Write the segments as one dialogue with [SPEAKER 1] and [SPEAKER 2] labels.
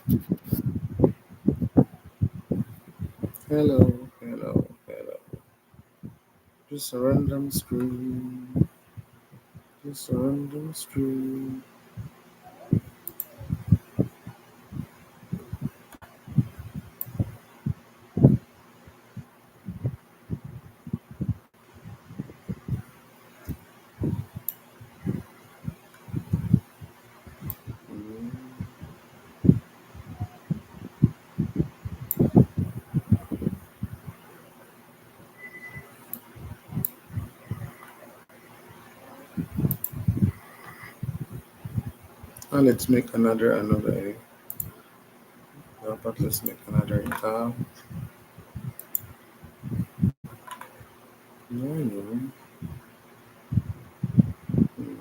[SPEAKER 1] Hello, hello, hello. Just a random scream. Just a random scream. Mm. Let's make another. But let's make another tab. No, no. Mm.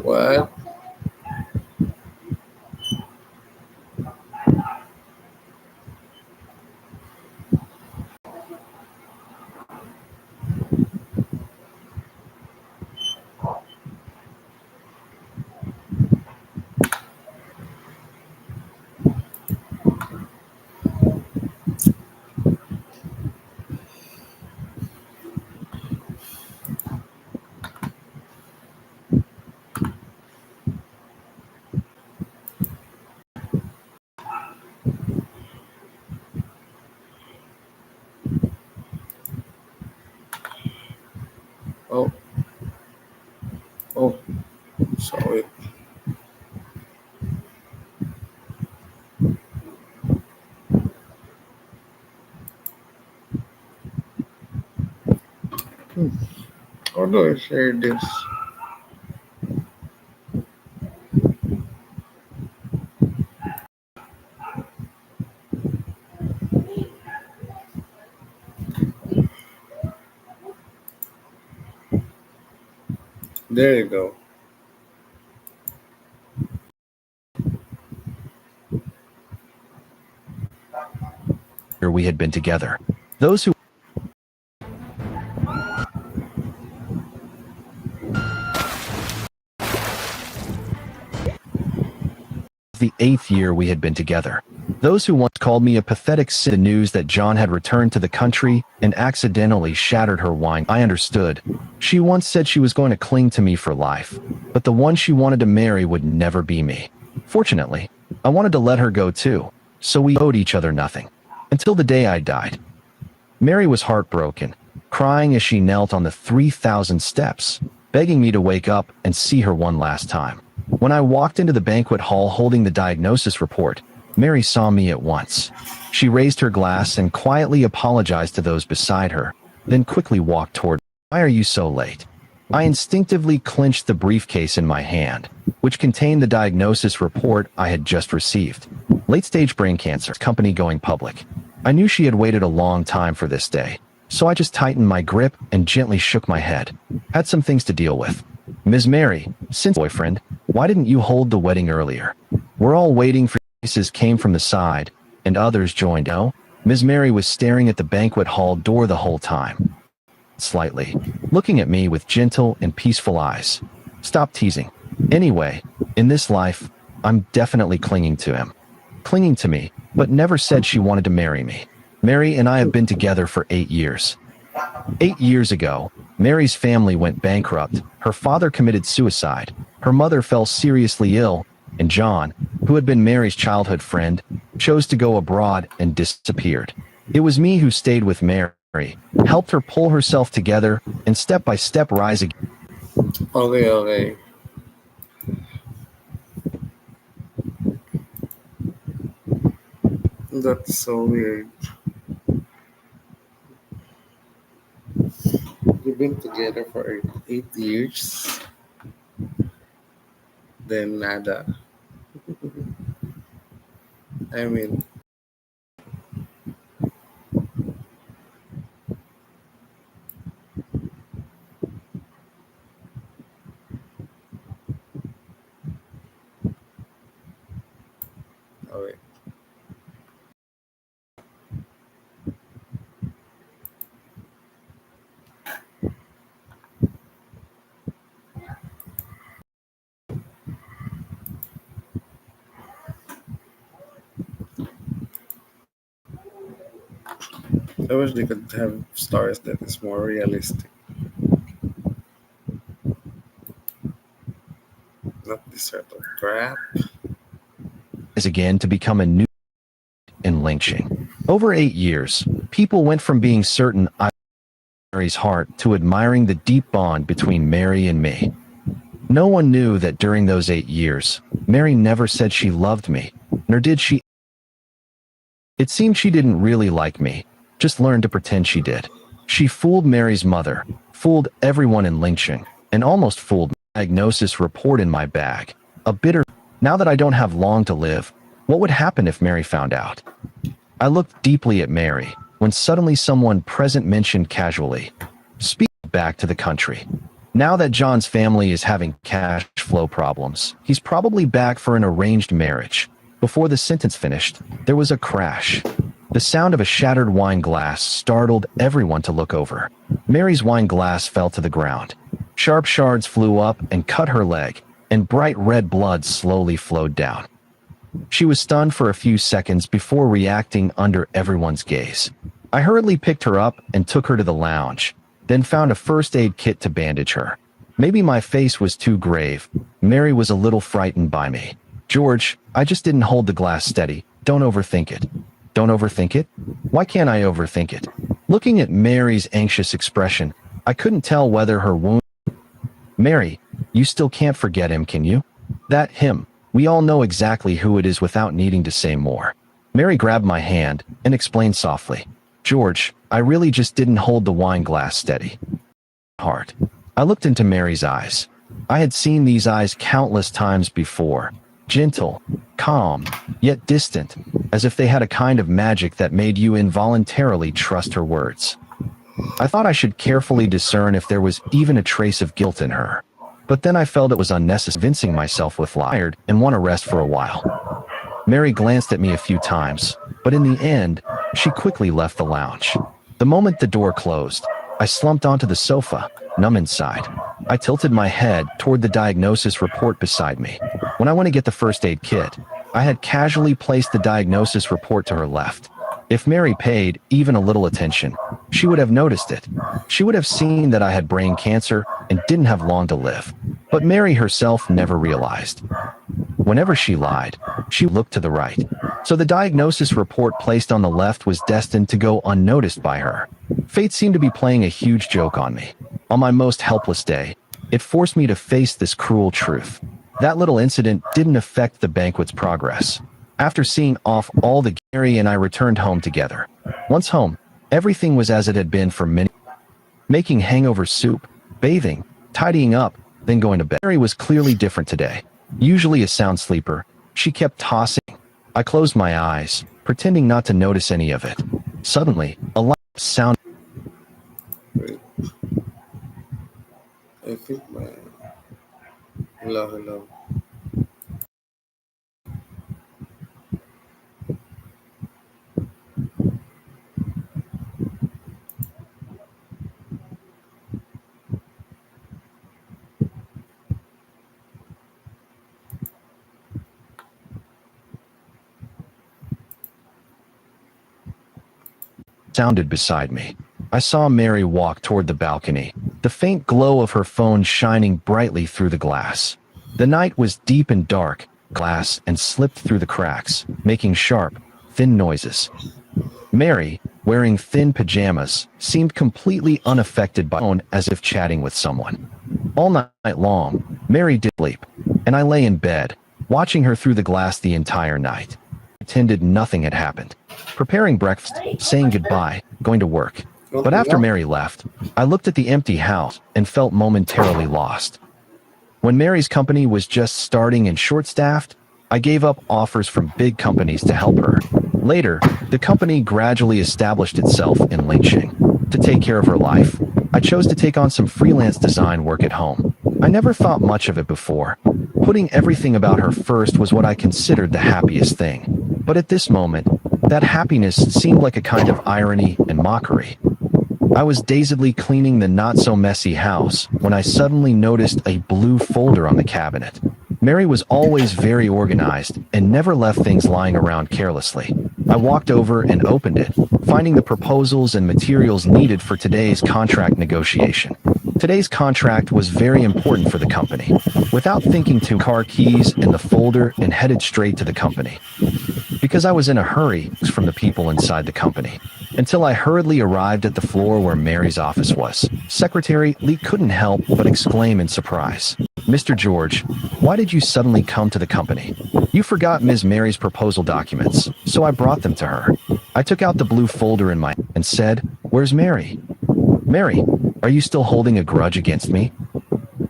[SPEAKER 1] What? Oh, oh, sorry. Hmm. How do I share this? There you go.
[SPEAKER 2] We had been together. Those who the 8th year we had been together. Those who once called me a pathetic the news that John had returned to the country and accidentally shattered her wine. I understood. She once said she was going to cling to me for life, but the one she wanted to marry would never be me. Fortunately, I wanted to let her go too, so we owed each other nothing. Until the day I died. Mary was heartbroken, crying as she knelt on the 3,000 steps, begging me to wake up and see her one last time. When I walked into the banquet hall holding the diagnosis report, Mary saw me at once. She raised her glass and quietly apologized to those beside her, then quickly walked toward me. Why are you so late? I instinctively clenched the briefcase in my hand, which contained the diagnosis report I had just received. Late-stage brain cancer, company going public. I knew she had waited a long time for this day, so I just tightened my grip and gently shook my head. Had some things to deal with. Ms. Mary, since boyfriend, why didn't you hold the wedding earlier? We're all waiting for voices came from the side, and others joined. Oh, Ms. Mary was staring at the banquet hall door the whole time. Slightly, looking at me with gentle and peaceful eyes. Stop teasing. Anyway, in this life, I'm definitely clinging to him. Clinging to me, but never said she wanted to marry me. Mary and I have been together for 8 years. 8 years ago, Mary's family went bankrupt, her father committed suicide, her mother fell seriously ill, and John, who had been Mary's childhood friend, chose to go abroad and disappeared. It was me who stayed with Mary, helped her pull herself together, and step by step rise again.
[SPEAKER 1] Okay, okay. That's so weird. We've been together for 8 years. Then nada. I mean, oh wait. I wish they could have stars that is more realistic, not this sort of crap.
[SPEAKER 2] Is again to become a new in lynching. Over 8 years, people went from being certain I Mary's heart to admiring the deep bond between Mary and me. No one knew that during those 8 years, Mary never said she loved me, nor did she. It seemed she didn't really like me, just learned to pretend she did. She fooled Mary's mother, fooled everyone in lynching, and almost fooled the diagnosis report in my bag. A bitter, now that I don't have long to live, what would happen if Mary found out? I looked deeply at Mary, when suddenly someone present mentioned casually, "Speak back to the country." Now that John's family is having cash flow problems, he's probably back for an arranged marriage. Before the sentence finished, there was a crash. The sound of a shattered wine glass startled everyone to look over. Mary's wine glass fell to the ground. Sharp shards flew up and cut her leg, and bright red blood slowly flowed down. She was stunned for a few seconds before reacting under everyone's gaze. I hurriedly picked her up and took her to the lounge, then found a first aid kit to bandage her. Maybe my face was too grave. Mary was a little frightened by me. "George, I just didn't hold the glass steady. Don't overthink it." Don't overthink it? Why can't I overthink it? Looking at Mary's anxious expression, I couldn't tell whether her wound. "Mary, you still can't forget him, can you?" "That him. We all know exactly who it is without needing to say more." Mary grabbed my hand and explained softly, "George, I really just didn't hold the wine glass steady." Heart. I looked into Mary's eyes. I had seen these eyes countless times before. Gentle, calm, yet distant, as if they had a kind of magic that made you involuntarily trust her words. I thought I should carefully discern if there was even a trace of guilt in her. But then I felt it was unnecessary convincing myself with lied and want to rest for a while. Mary glanced at me a few times, but in the end, she quickly left the lounge. The moment the door closed, I slumped onto the sofa, numb inside. I tilted my head toward the diagnosis report beside me. When I went to get the first aid kit, I had casually placed the diagnosis report to her left. If Mary paid even a little attention, she would have noticed it. She would have seen that I had brain cancer and didn't have long to live. But Mary herself never realized. Whenever she lied, she looked to the right. So the diagnosis report placed on the left was destined to go unnoticed by her. Fate seemed to be playing a huge joke on me. On my most helpless day, it forced me to face this cruel truth. That little incident didn't affect the banquet's progress. After seeing off all the Gary and I returned home together. Once home, everything was as it had been for many. Making hangover soup, bathing, tidying up, then going to bed. Mary was clearly different today. Usually a sound sleeper, she kept tossing. I closed my eyes, pretending not to notice any of it. Suddenly, a loud sound.
[SPEAKER 1] Wait. I think my. Hello, hello.
[SPEAKER 2] Sounded beside me. I saw Mary walk toward the balcony, the faint glow of her phone shining brightly through the glass. The night was deep and dark, glass and slipped through the cracks, making sharp, thin noises. Mary, wearing thin pajamas, seemed completely unaffected by phone as if chatting with someone. All night long, Mary did sleep, and I lay in bed, watching her through the glass the entire night. Pretended nothing had happened. Preparing breakfast, saying goodbye, going to work. But after Mary left, I looked at the empty house and felt momentarily lost. When Mary's company was just starting and short-staffed, I gave up offers from big companies to help her. Later, the company gradually established itself in Lingxing. To take care of her life, I chose to take on some freelance design work at home. I never thought much of it before. Putting everything about her first was what I considered the happiest thing. But at this moment, that happiness seemed like a kind of irony and mockery. I was dazedly cleaning the not-so-messy house when I suddenly noticed a blue folder on the cabinet. Mary was always very organized and never left things lying around carelessly. I walked over and opened it, finding the proposals and materials needed for today's contract negotiation. Today's contract was very important for the company. Without thinking, took car keys and the folder and headed straight to the company. Because I was in a hurry from the people inside the company, until I hurriedly arrived at the floor where Mary's office was. Secretary Lee couldn't help but exclaim in surprise. "Mr. George, why did you suddenly come to the company?" "You forgot Ms. Mary's proposal documents, so I brought them to her." I took out the blue folder in my hand and said, "Where's Mary?" "Mary, are you still holding a grudge against me?"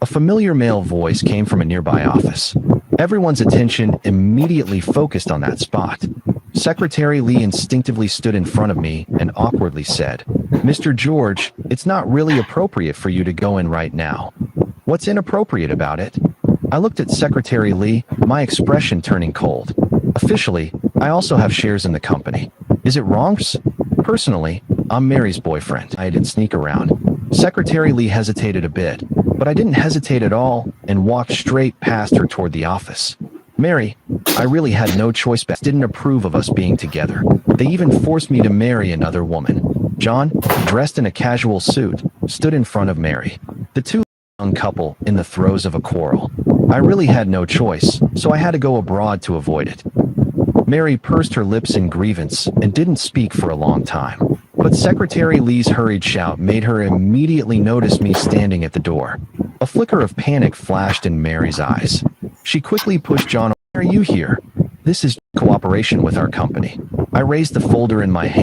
[SPEAKER 2] A familiar male voice came from a nearby office. Everyone's attention immediately focused on that spot. Secretary Lee instinctively stood in front of me and awkwardly said, "Mr. George, it's not really appropriate for you to go in right now." "What's inappropriate about it?" I looked at Secretary Lee, my expression turning cold. "Officially, I also have shares in the company. Is it wrong? Personally, I'm Mary's boyfriend. I didn't sneak around." Secretary Lee hesitated a bit, but I didn't hesitate at all and walked straight past her toward the office. "Mary, I really had no choice, but didn't approve of us being together. They even forced me to marry another woman." John, dressed in a casual suit, stood in front of Mary. The two young couple in the throes of a quarrel. "I really had no choice, so I had to go abroad to avoid it." Mary pursed her lips in grievance and didn't speak for a long time. But Secretary Lee's hurried shout made her immediately notice me standing at the door. A flicker of panic flashed in Mary's eyes. She quickly pushed John. "Why are you here? This is cooperation with our company." I raised the folder in my hand